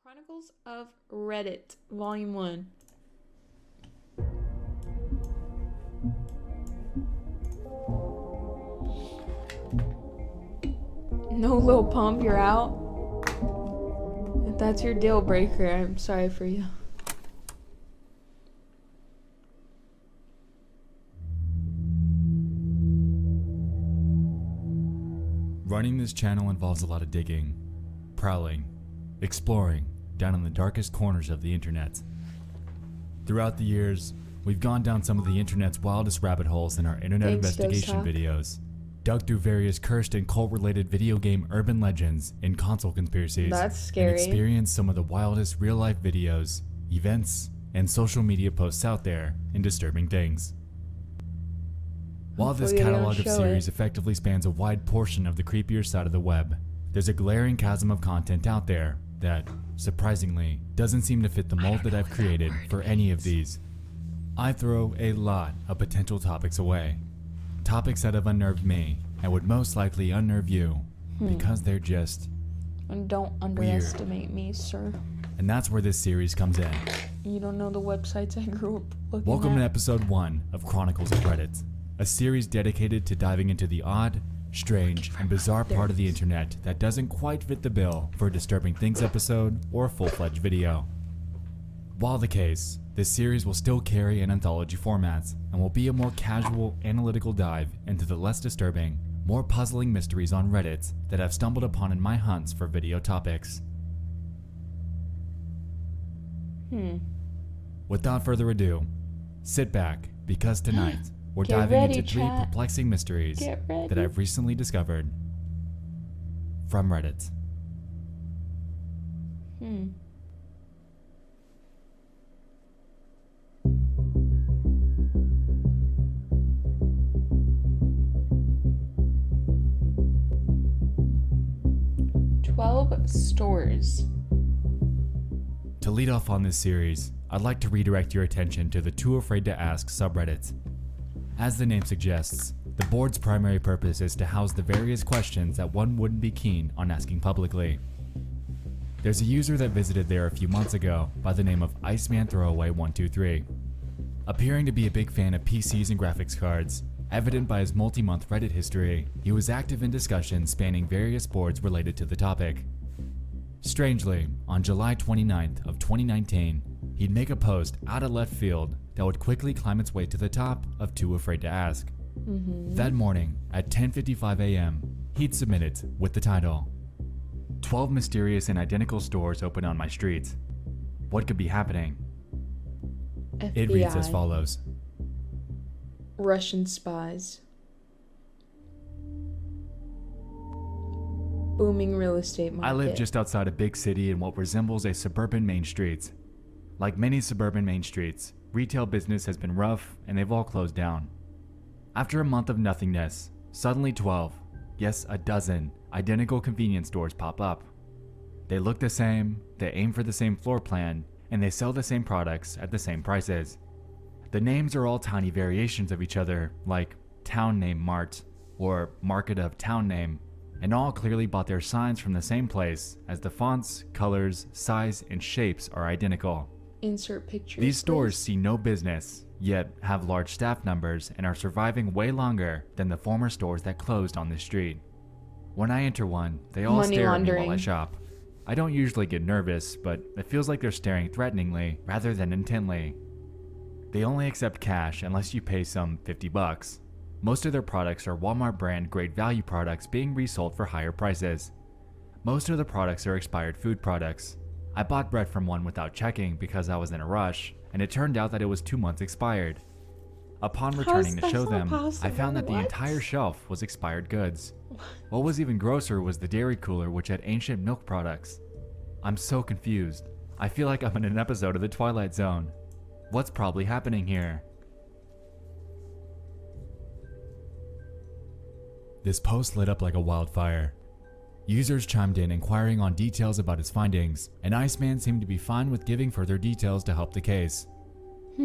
Chronicles of Reddit, Volume 1. No, Lil Pump, you're out? If that's your deal breaker, I'm sorry for you. Running this channel involves a lot of digging, prowling, exploring down in the darkest corners of the internet. Throughout the years, we've gone down some of the internet's wildest rabbit holes in our internet investigation videos, dug through various cursed and cult-related video game urban legends and console conspiracies, That's scary. and experienced some of the wildest real-life videos, events, and social media posts out there in disturbing things. While this Hopefully they don't catalog of show series it. effectively spans a wide portion of the creepier side of the web, there's a glaring chasm of content out there that, surprisingly, doesn't seem to fit the mold that I've created for any of these. I throw a lot of potential topics away. Topics that have unnerved me and would most likely unnerve you because they're just And don't underestimate me, sir. and that's where this series comes in. You don't know the websites I grew up looking Welcome to at. episode 1 of Chronicles of Reddit, a series dedicated to diving into the odd, strange, and bizarre part of the internet that doesn't quite fit the bill for a Disturbing Things episode or a full-fledged video. While the case, this series will still carry an anthology format and will be a more casual, analytical dive into the less disturbing, more puzzling mysteries on Reddit that I've stumbled upon in my hunts for video topics. Without further ado, sit back because tonight we're Get diving ready, into 3 chat. perplexing mysteries Get ready. that I've recently discovered from Reddit. Hmm. "12 stores. To lead off on this series, I'd like to redirect your attention to the Too Afraid to Ask subreddit. As the name suggests, the board's primary purpose is to house the various questions that one wouldn't be keen on asking publicly. There's a user that visited there a few months ago by the name of Iceman Throwaway 123. Appearing to be a big fan of PCs and graphics cards, evident by his multi-month Reddit history, he was active in discussions spanning various boards related to the topic. Strangely, on July 29th of 2019, he'd make a post out of left field that would quickly climb its way to the top of Too Afraid to Ask. That morning, at 10:55 a.m., he'd submit it with the title, 12 mysterious and identical stores open on my street. What could be happening? FBI. It reads as follows. Russian spies. Booming real estate market. I live just outside a big city in what resembles a suburban main street. Like many suburban main streets, retail business has been rough and they've all closed down. After a month of nothingness, suddenly 12, yes, a dozen, identical convenience stores pop up. They look the same, they aim for the same floor plan, and they sell the same products at the same prices. The names are all tiny variations of each other, like Town Name Mart or Market of Town Name, and all clearly bought their signs from the same place, as the fonts, colors, size, and shapes are identical. Insert pictures. These stores please. see no business, yet have large staff numbers and are surviving way longer than the former stores that closed on this street. When I enter one, they all Money stare at me while I laundering. shop. I don't usually get nervous, but it feels like they're staring threateningly rather than intently. They only accept cash unless you pay some $50. Most of their products are Walmart brand great value products being resold for higher prices. Most of the products are expired food products. I bought bread from one without checking because I was in a rush, and it turned out that it was 2 months expired. Upon returning to that show not them, I possible? found that the What? entire shelf was expired goods. What was even grosser was the dairy cooler, which had ancient milk products. I'm so confused. I feel like I'm in an episode of The Twilight Zone. What's probably happening here? This post lit up like a wildfire. Users chimed in inquiring on details about his findings, and Iceman seemed to be fine with giving further details to help the case.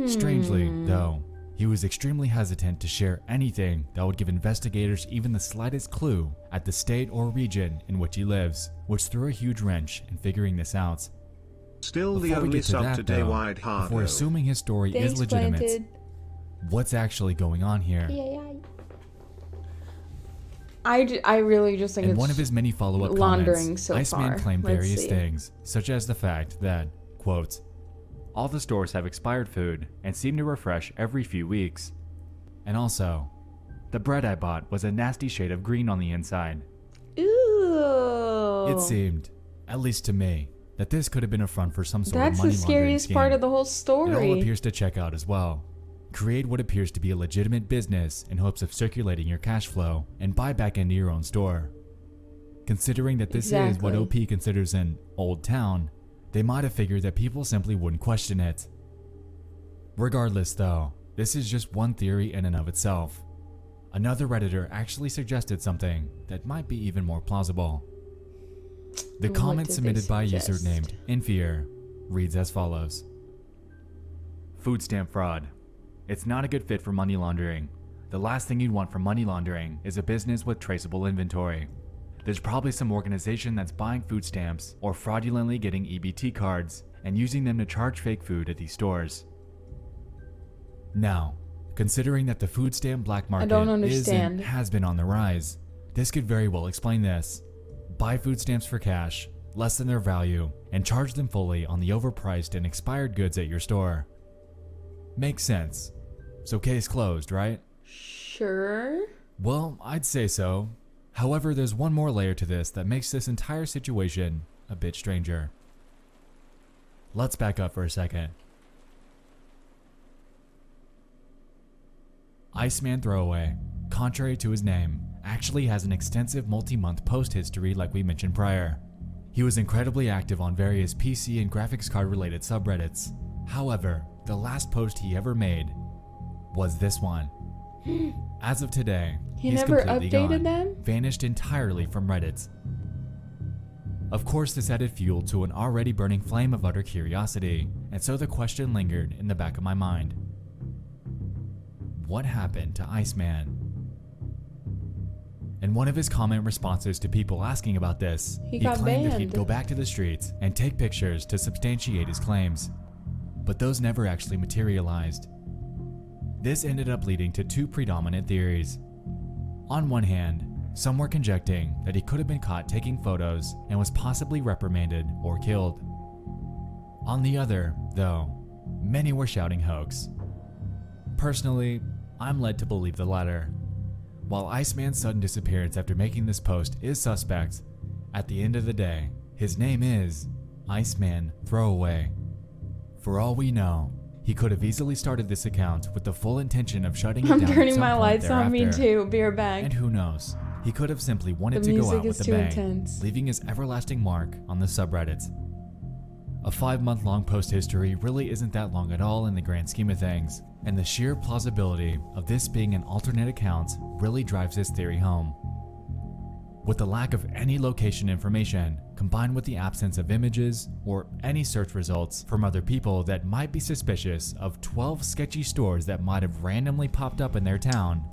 Strangely, though, he was extremely hesitant to share anything that would give investigators even the slightest clue at the state or region in which he lives, which threw a huge wrench in figuring this out. Still the Before we only get to that, sub today though, wide hard. before assuming his story Thanks, is legitimate, Planted. what's actually going on here? I really just think In it's one of his many follow-up laundering comments, so Iceman far. claimed Let's various see. things, such as the fact that, quote, all the stores have expired food and seem to refresh every few weeks. And also, the bread I bought was a nasty shade of green on the inside. Ooh. It seemed, at least to me, that this could have been a front for some sort That's of money the laundering scariest scheme. part of the whole It all story. appears to check out as well. Create what appears to be a legitimate business in hopes of circulating your cash flow and buy back into your own store. Considering that this is what Exactly. OP considers an old town, they might have figured that people simply wouldn't question it. Regardless though, this is just one theory in and of itself. Another Redditor actually suggested something that might be even more plausible. The What comment did they submitted by a user suggest? named Infear reads as follows. Food stamp fraud. It's not a good fit for money laundering. The last thing you'd want for money laundering is a business with traceable inventory. There's probably some organization that's buying food stamps or fraudulently getting EBT cards and using them to charge fake food at these stores. Now, considering that the food stamp black market don't is understand. and has been on the rise, this could very well explain this. Buy food stamps for cash, less than their value, and charge them fully on the overpriced and expired goods at your store. Makes sense. So case closed, right? Sure. Well, I'd say so. However, there's one more layer to this that makes this entire situation a bit stranger. Let's back up for a second. Iceman Throwaway, contrary to his name, actually has an extensive multi-month post history like we mentioned prior. He was incredibly active on various PC and graphics card related subreddits. However, the last post he ever made was this one. As of today, He he's never completely updated gone, them? vanished entirely from Reddit. Of course, this added fuel to an already burning flame of utter curiosity, and so the question lingered in the back of my mind. What happened to Iceman? In one of his comment responses to people asking about this, He he got claimed that he'd banned. go back to the streets and take pictures to substantiate his claims. But those never actually materialized. This ended up leading to two predominant theories. On one hand, some were conjecturing that he could have been caught taking photos and was possibly reprimanded or killed. On the other, though, many were shouting hoax. Personally, I'm led to believe the latter. While Iceman's sudden disappearance after making this post is suspect, at the end of the day, his name is Iceman Throwaway. For all we know, he could have easily started this account with the full intention of shutting it I'm down at turning some my point lights on. Me thereafter. too. Be right back. And who knows, he could have simply wanted The to go music out is with a too bang, intense. leaving his everlasting mark on the subreddit. A 5-month-long post history really isn't that long at all in the grand scheme of things, and the sheer plausibility of this being an alternate account really drives this theory home. With the lack of any location information, combined with the absence of images or any search results from other people that might be suspicious of 12 sketchy stores that might have randomly popped up in their town.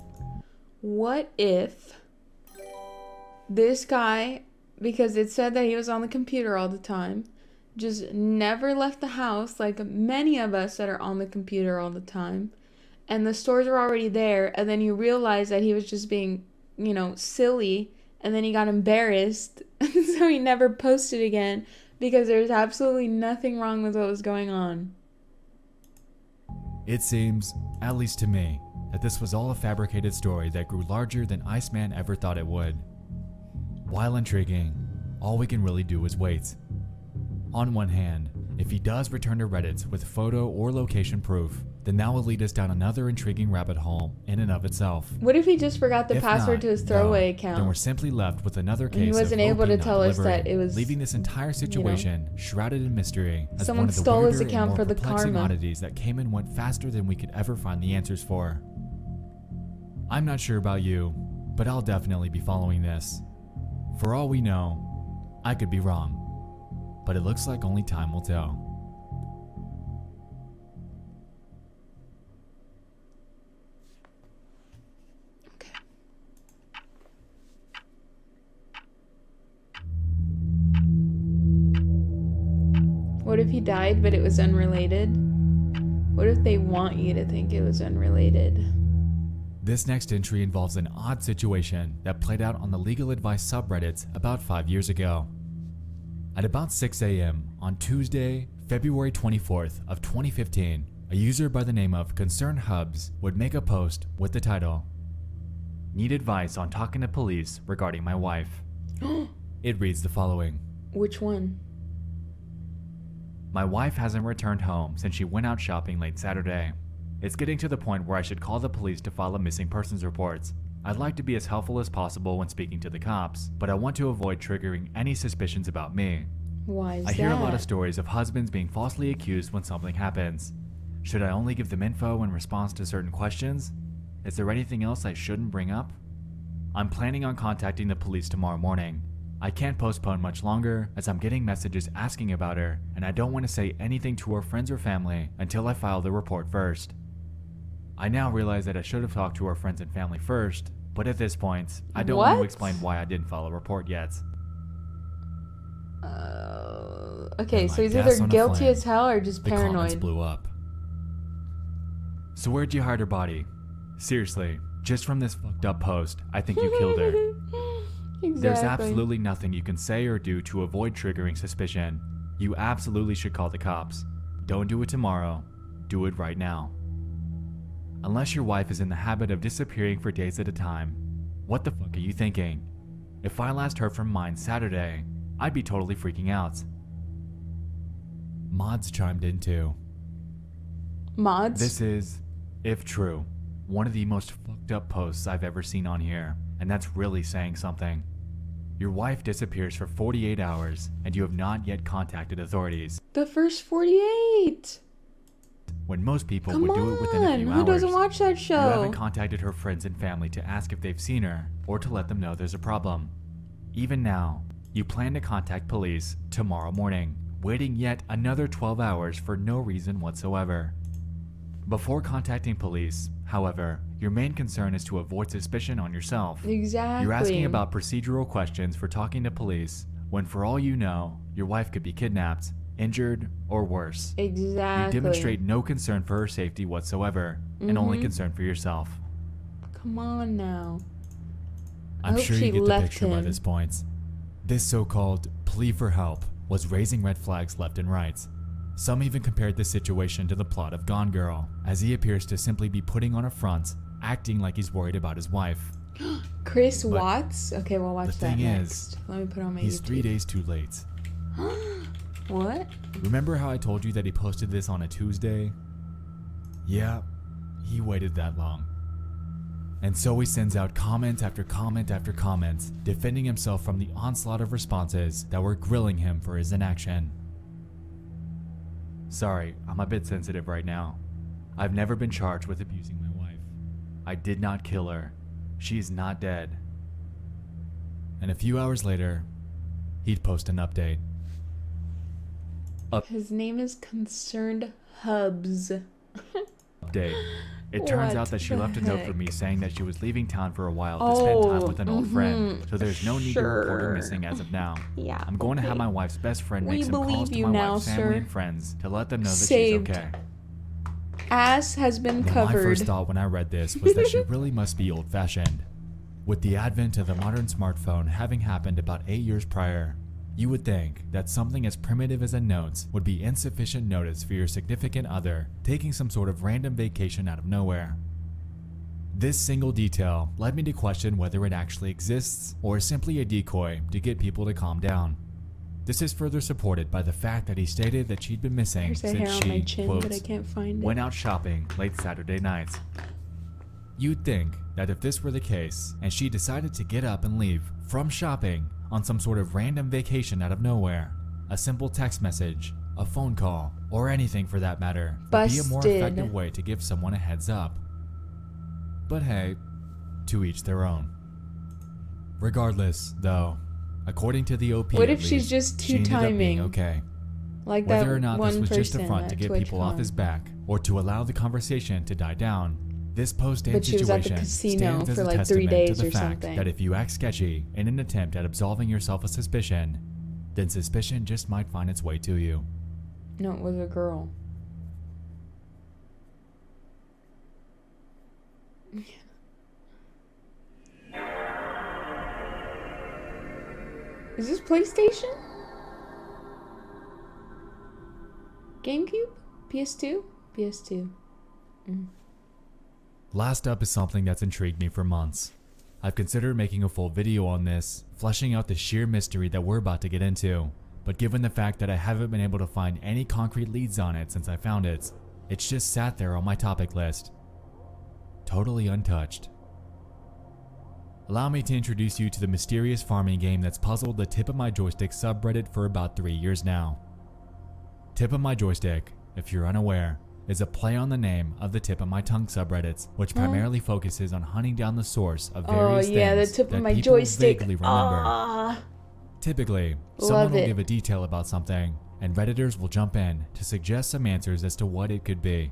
What if this guy, because it said that he was on the computer all the time, just never left the house like many of us that are on the computer all the time, and the stores were already there, and then you realize that he was just being, silly, and then he got embarrassed, so he never posted again because there's absolutely nothing wrong with what was going on. It seems, at least to me, that this was all a fabricated story that grew larger than Iceman ever thought it would. While intriguing, all we can really do is wait. On one hand, if he does return to Reddit with photo or location proof, then that will lead us down another intriguing rabbit hole in and of itself. What if he just forgot the If password not, to his throwaway though, account? then we're simply left with another And he case wasn't of able to OP not tell us delivering, that it was, leaving this entire situation shrouded in mystery as Someone one of the stole his weirder and account more for the perplexing karma. oddities that came and went faster than we could ever find the answers for. I'm not sure about you, but I'll definitely be following this. For all we know, I could be wrong, but it looks like only time will tell. What if he died, but it was unrelated? What if they want you to think it was unrelated? This next entry involves an odd situation that played out on the legal advice subreddit about 5 years ago. At about 6 a.m. on Tuesday, February 24th of 2015, a user by the name of Concerned Hubs would make a post with the title, "Need advice on talking to police regarding my wife." It reads the following. Which one? "My wife hasn't returned home since she went out shopping late Saturday. It's getting to the point where I should call the police to file a missing persons report. I'd like to be as helpful as possible when speaking to the cops, but I want to avoid triggering any suspicions about me. Why is I hear a lot of stories of husbands being falsely accused when something happens. Should I only give them info in response to certain questions? Is there anything else I shouldn't bring up? I'm planning on contacting the police tomorrow morning. I can't postpone much longer as I'm getting messages asking about her, and I don't want to say anything to her friends or family until I file the report first. I now realize that I should have talked to her friends and family first, but at this point, I don't want to explain why I didn't file a report yet." Okay, And so my he's gas either on a guilty flame. as hell or just The comments paranoid. blew up. "So where'd you hide her body? Seriously, just from this fucked up post, I think you killed her. Exactly. There's absolutely nothing you can say or do to avoid triggering suspicion. You absolutely should call the cops. Don't do it tomorrow. Do it right now. Unless your wife is in the habit of disappearing for days at a time. What the fuck are you thinking? If I last heard from mine Saturday, I'd be totally freaking out." Mods chimed in too. Mods? "This is, if true, one of the most fucked up posts I've ever seen on here, and that's really saying something. Your wife disappears for 48 hours, and you have not yet contacted authorities. The first 48! When most people Come would do it within a on, few who hours. doesn't watch that You haven't show? contacted her friends and family to ask if they've seen her, or to let them know there's a problem. Even now, you plan to contact police tomorrow morning, waiting yet another 12 hours for no reason whatsoever. Before contacting police, however, your main concern is to avoid suspicion on yourself. Exactly. You're asking about procedural questions for talking to police, when for all you know, your wife could be kidnapped, injured, or worse. Exactly. You demonstrate no concern for her safety whatsoever, and only concern for yourself. Come on now. I'm hope sure she you get the left picture by him. this point. This so-called plea for help was raising red flags left and right. Some even compared this situation to the plot of Gone Girl, as he appears to simply be putting on a front, acting like he's worried about his wife. Chris But Watts? Okay, we'll watch the that thing next. is, Let me put on my He's YouTube. 3 days too late. What? Remember how I told you that he posted this on a Tuesday? Yeah, he waited that long. And so he sends out comment after comment after comment, defending himself from the onslaught of responses that were grilling him for his inaction. Sorry, I'm a bit sensitive right now. I've never been charged with abusing my wife. I did not kill her. She's not dead. And a few hours later, he'd post an update. His name is Concerned Hubs. Update. It turns What out that she the left a note for heck? me saying that she was leaving town for a while to spend time with an old friend, so there's no need to report her Sure. missing as of now. Yeah. I'm going to have okay. my wife's best friend We make some calls believe to you my now, wife's family sir. and friends to let them know that Saved. she's okay. Ass has been Now, covered. my first thought when I read this was that she really must be old-fashioned. With the advent of the modern smartphone having happened about 8 years prior, you would think that something as primitive as a note would be insufficient notice for your significant other taking some sort of random vacation out of nowhere. This single detail led me to question whether it actually exists or is simply a decoy to get people to calm down. This is further supported by the fact that he stated that she'd been missing There's a hair since on my she, chin, quote, but I can't find it. went out shopping late Saturday night. You'd think that if this were the case, and she decided to get up and leave from shopping on some sort of random vacation out of nowhere, a simple text message, a phone call, or anything for that matter, would be a more Busted. effective way to give someone a heads up. But hey, to each their own. Regardless, though, according to the OP, What at if she's least, just she ended up being two-timing? okay. Like that Whether or not one this was person just a front to at get people off TwitchCon. his back or to allow the conversation to die down, this post-end But she was at the situation casino stands as for a like 3 testament days to the or fact something. that if you act sketchy in an attempt at absolving yourself of suspicion, then suspicion just might find its way to you. No, it was a girl. Is this PlayStation? GameCube? PS2? PS2. Last up is something that's intrigued me for months. I've considered making a full video on this, fleshing out the sheer mystery that we're about to get into, but given the fact that I haven't been able to find any concrete leads on it since I found it, it's just sat there on my topic list. Totally untouched. Allow me to introduce you to the mysterious farming game that's puzzled the Tip of My Joystick subreddit for about 3 years now. Tip of My Joystick, if you're unaware, is a play on the name of the Tip of My Tongue subreddits, which primarily focuses on hunting down the source of various things the tip that of my people joystick. vaguely remember. Typically, someone will give a detail about something, and Redditors will jump in to suggest some answers as to what it could be.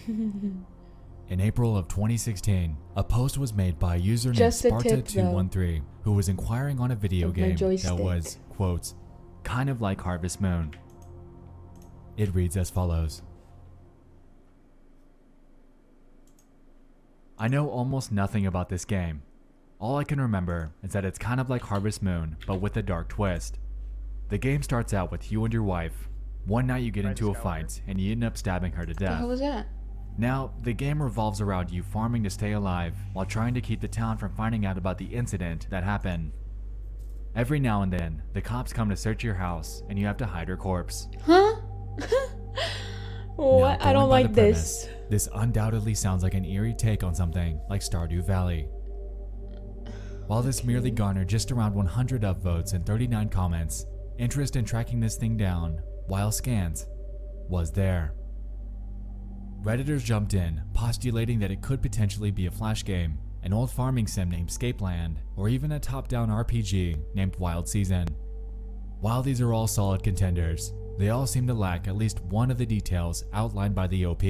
In April of 2016, a post was made by a user named Sparta213 who was inquiring on a video game that was, quote, kind of like Harvest Moon. It reads as follows. I know almost nothing about this game. All I can remember is that it's kind of like Harvest Moon, but with a dark twist. The game starts out with you and your wife. One night you get into a fight, and you end up stabbing her to death. What the hell was that? Now, the game revolves around you farming to stay alive, while trying to keep the town from finding out about the incident that happened. Every now and then, the cops come to search your house, and you have to hide her corpse. Huh? What? I don't like this. This undoubtedly sounds like an eerie take on something like Stardew Valley. While this merely garnered just around 100 upvotes and 39 comments, interest in tracking this thing down, while scant, was there. Redditors jumped in, postulating that it could potentially be a flash game, an old farming sim named Scapeland, or even a top-down RPG named Wild Season. While these are all solid contenders, they all seem to lack at least one of the details outlined by the OP.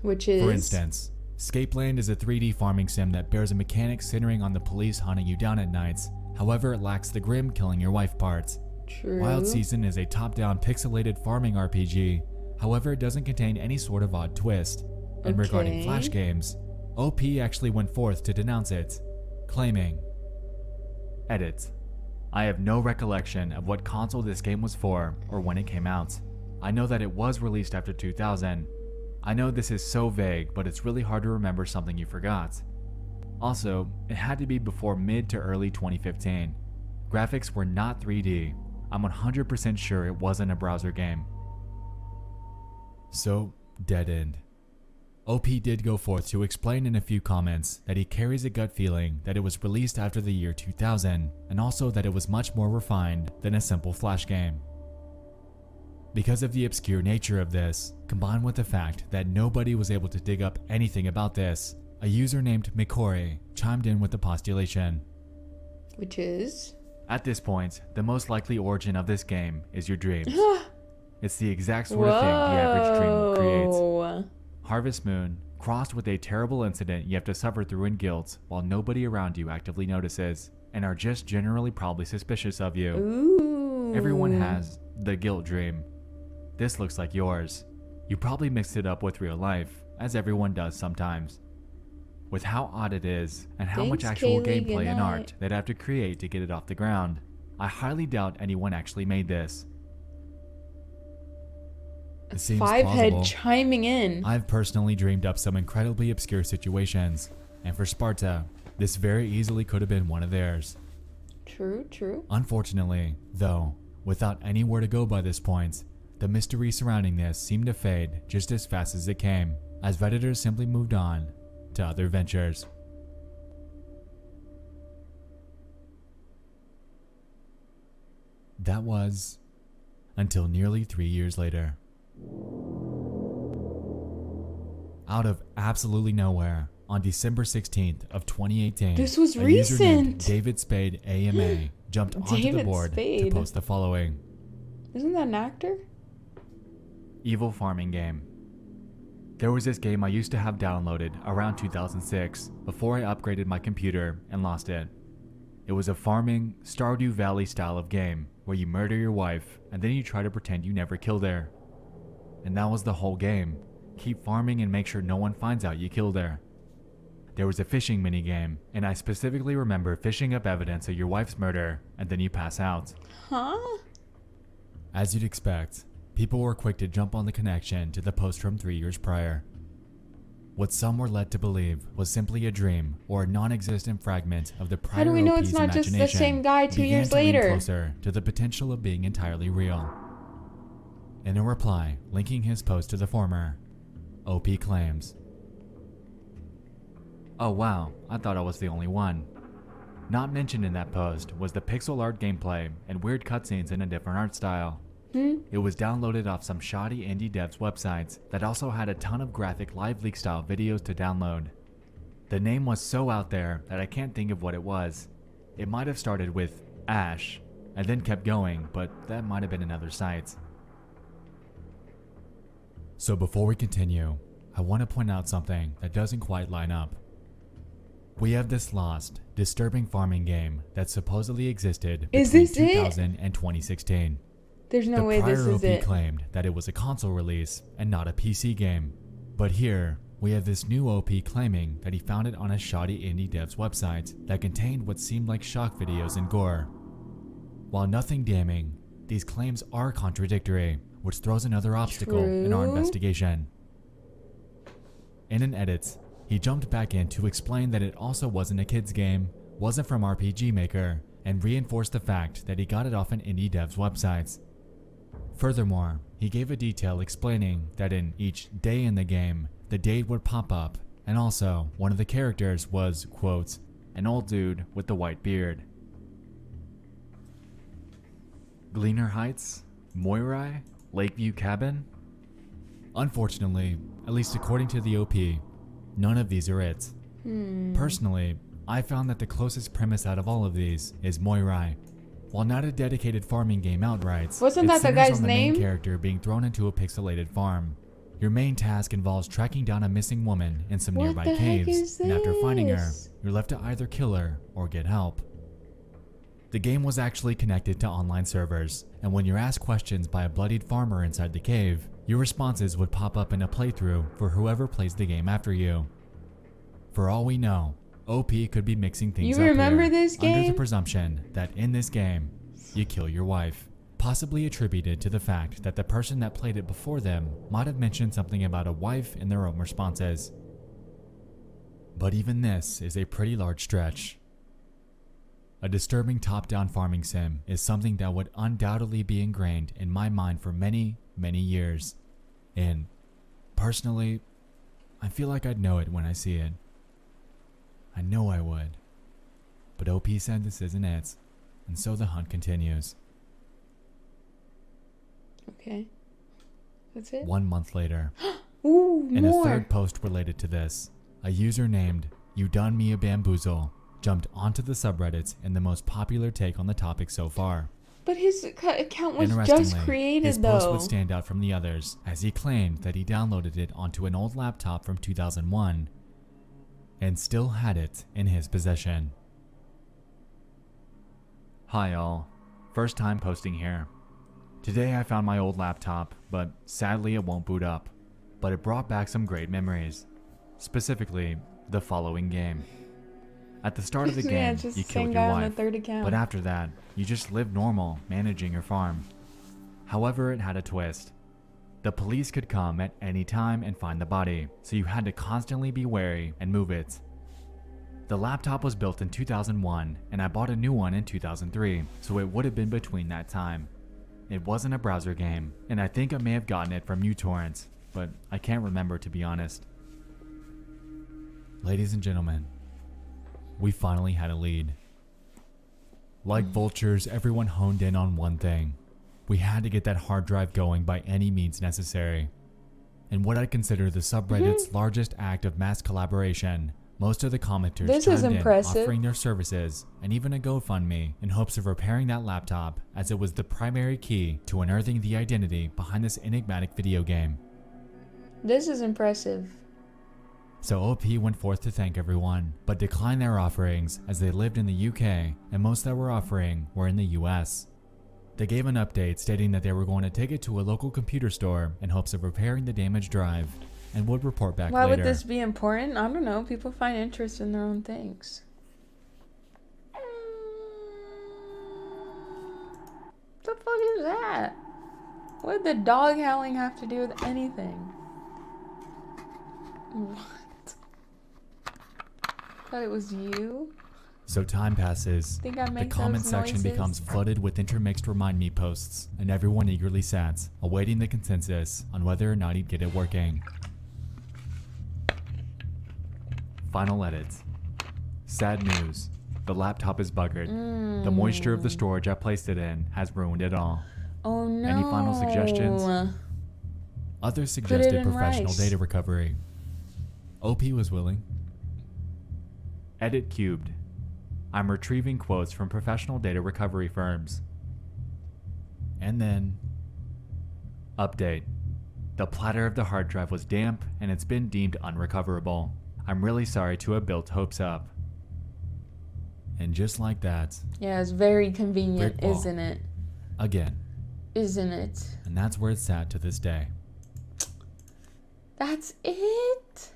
Which is? For instance, Scapeland is a 3D farming sim that bears a mechanic centering on the police hunting you down at nights, however it lacks the grim killing your wife parts. True. Wild Season is a top-down pixelated farming RPG, however it doesn't contain any sort of odd twist. And regarding flash games, OP actually went forth to denounce it, claiming, Edit. I have no recollection of what console this game was for or when it came out. I know that it was released after 2000. I know this is so vague, but it's really hard to remember something you forgot. Also, it had to be before mid to early 2015. Graphics were not 3D. I'm 100% sure it wasn't a browser game. So, dead end. OP did go forth to explain in a few comments that he carries a gut feeling that it was released after the year 2000, and also that it was much more refined than a simple flash game. Because of the obscure nature of this, combined with the fact that nobody was able to dig up anything about this, a user named Mikori chimed in with the postulation. Which is? At this point, the most likely origin of this game is your dreams. It's the exact sort of thing the average dream will create. Harvest Moon, crossed with a terrible incident you have to suffer through in guilt while nobody around you actively notices, and are just generally probably suspicious of you. Ooh. Everyone has the guilt dream. This looks like yours. You probably mixed it up with real life, as everyone does sometimes. With how odd it is, and how much actual gameplay and art they'd have to create to get it off the ground, I highly doubt anyone actually made this. It seems plausible. Chiming in. I've personally dreamed up some incredibly obscure situations, and for Sparta, this very easily could have been one of theirs. True, true. Unfortunately, though, without anywhere to go by this point, the mystery surrounding this seemed to fade just as fast as it came, as Redditors simply moved on to other ventures. That was until nearly 3 years later. Out of absolutely nowhere, on December 16th of 2018, this was a user named recent. David Spade AMA jumped onto the board to post the following. Isn't that an actor? Evil farming game. There was this game I used to have downloaded around 2006 before I upgraded my computer and lost it. It was a farming, Stardew Valley style of game where you murder your wife and then you try to pretend you never killed her. and that was the whole game. Keep farming and make sure no one finds out you killed her. There was a fishing minigame, and I specifically remember fishing up evidence of your wife's murder, and then you pass out. Huh? As you'd expect, people were quick to jump on the connection to the post from 3 years prior. What some were led to believe was simply a dream or a non-existent fragment of the prior How do we know OP's it's not just the imagination same guy 2 began years to lean later? closer to the potential of being entirely real. In a reply linking his post to the former, OP claims, "Oh wow, I thought I was the only one. Not mentioned in that post was the pixel art gameplay and weird cutscenes in a different art style. It was downloaded off some shoddy indie devs websites that also had a ton of graphic live leak style videos to download. The name was so out there that I can't think of what it was. It might have started with Ash and then kept going, but that might have been another site." So before we continue, I want to point out something that doesn't quite line up. We have this lost, disturbing farming game that supposedly existed Is between this it? 2000 and 2016. There's no The way this prior is OP it. claimed that it was a console release and not a PC game. But here, we have this new OP claiming that he found it on a shoddy indie dev's website that contained what seemed like shock videos and gore. While nothing damning, these claims are contradictory, which throws another obstacle in our True. investigation. In an edit, he jumped back in to explain that it also wasn't a kid's game, wasn't from RPG Maker, and reinforced the fact that he got it off an indie dev's website. Furthermore, he gave a detail explaining that in each day in the game, the date would pop up, and also one of the characters was, quote, an old dude with the white beard. Gleaner Heights? Moirai? Lakeview Cabin? Unfortunately, at least according to the OP, none of these are it. Personally, I found that the closest premise out of all of these is Moirai. While not a dedicated farming game outright, Wasn't it that the centers guy's on the name? main character being thrown into a pixelated farm. Your main task involves tracking down a missing woman in some What nearby the heck caves, is and after finding her, this? you're left to either kill her or get help. The game was actually connected to online servers, and when you're asked questions by a bloodied farmer inside the cave, your responses would pop up in a playthrough for whoever plays the game after you. For all we know, OP could be mixing things You up remember here, this under the game? presumption that in this game, you kill your wife, possibly attributed to the fact that the person that played it before them might have mentioned something about a wife in their own responses. But even this is a pretty large stretch. A disturbing top-down farming sim is something that would undoubtedly be ingrained in my mind for many, many years. And personally, I feel like I'd know it when I see it. I know I would. But OP said this isn't it, and so the hunt continues. Okay. That's it? 1 month later, Ooh, in a more. third post related to this, a user named You Done Me a Bamboozle jumped onto the subreddit in the most popular take on the topic so far. But his account was just Interestingly, created his post though. would stand out from the others as he claimed that he downloaded it onto an old laptop from 2001 and still had it in his possession. Hi all, first time posting here. Today I found my old laptop, but sadly it won't boot up, but it brought back some great memories. Specifically, the following game. At the start of the Yeah, game, it's just you the same killed your guy on the wife, third account. but after that, you just lived normal, managing your farm. However, it had a twist. The police could come at any time and find the body, so you had to constantly be wary and move it. The laptop was built in 2001, and I bought a new one in 2003, so it would have been between that time. It wasn't a browser game, and I think I may have gotten it from uTorrent, but I can't remember to be honest. Ladies and gentlemen, we finally had a lead. Like vultures, everyone honed in on one thing. We had to get that hard drive going by any means necessary. In what I consider the subreddit's largest act of mass collaboration, most of the commenters This is chimed in, impressive. offering their services and even a GoFundMe in hopes of repairing that laptop, as it was the primary key to unearthing the identity behind this enigmatic video game. This is impressive. So OP went forth to thank everyone, but declined their offerings as they lived in the UK and most that were offering were in the US. They gave an update stating that they were going to take it to a local computer store in hopes of repairing the damaged drive and would report back Why later. would this be important? I don't know. People find interest in their own things. What the fuck is that? What did the dog howling have to do with anything? What? Thought it was you? So time passes. Think I The make comment those section noises? becomes flooded with intermixed remind me posts, and everyone eagerly sat, awaiting the consensus on whether or not he'd get it working. Final edit. Sad news. The laptop is buggered. The moisture of the storage I placed it in has ruined it all. Oh no. Any final suggestions? Others suggested in professional rice. data recovery. OP was willing. Edit cubed. I'm retrieving quotes from professional data recovery firms. And then, update. The platter of the hard drive was damp and it's been deemed unrecoverable. I'm really sorry to have built hopes up. And just like that, Yeah, it's very convenient, Brick wall. isn't it? again. Isn't it? And that's where it's at to this day. That's it?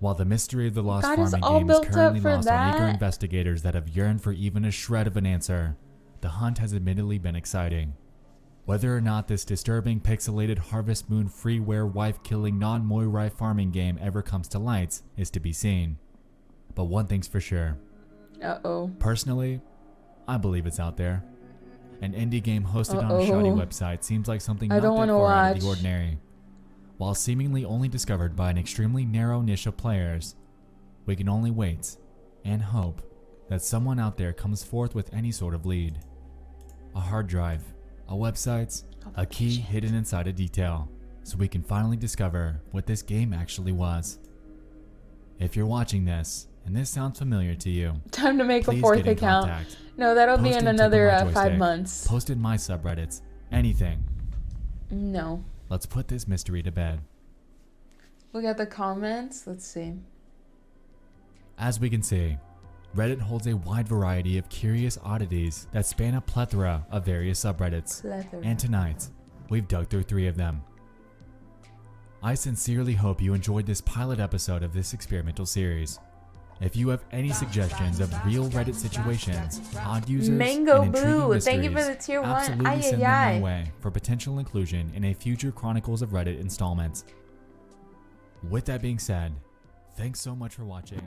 While the mystery of the lost God, it's farming all game is built up currently for lost on eager that? investigators that have yearned for even a shred of an answer, the hunt has admittedly been exciting. Whether or not this disturbing pixelated Harvest Moon freeware wife-killing non-Moirai farming game ever comes to light is to be seen. But one thing's for sure. Uh-oh. Personally, I believe it's out there. An indie game hosted on a shoddy website seems like something I not don't that wanna far out of the watch. ordinary. While seemingly only discovered by an extremely narrow niche of players, we can only wait and hope that someone out there comes forth with any sort of lead. A hard drive, a website, a key hidden inside a detail, so we can finally discover what this game actually was. If you're watching this, and this sounds familiar to you, Time to make a please fourth get in account. contact. No, that'll be Post in and tip another on my 5 joystick. months. Post in my subreddits, anything. No. Let's put this mystery to bed. Look at the comments. Let's see. As we can see, Reddit holds a wide variety of curious oddities that span a plethora of various subreddits. And tonight, we've dug through 3 of them. I sincerely hope you enjoyed this pilot episode of this experimental series. If you have any suggestions of real Reddit situations, odd users, Mango and intriguing Blue, mysteries, thank you for the tier 1. absolutely send them Ay, my ay, way for potential inclusion in a future Chronicles of Reddit installment. With that being said, thanks so much for watching.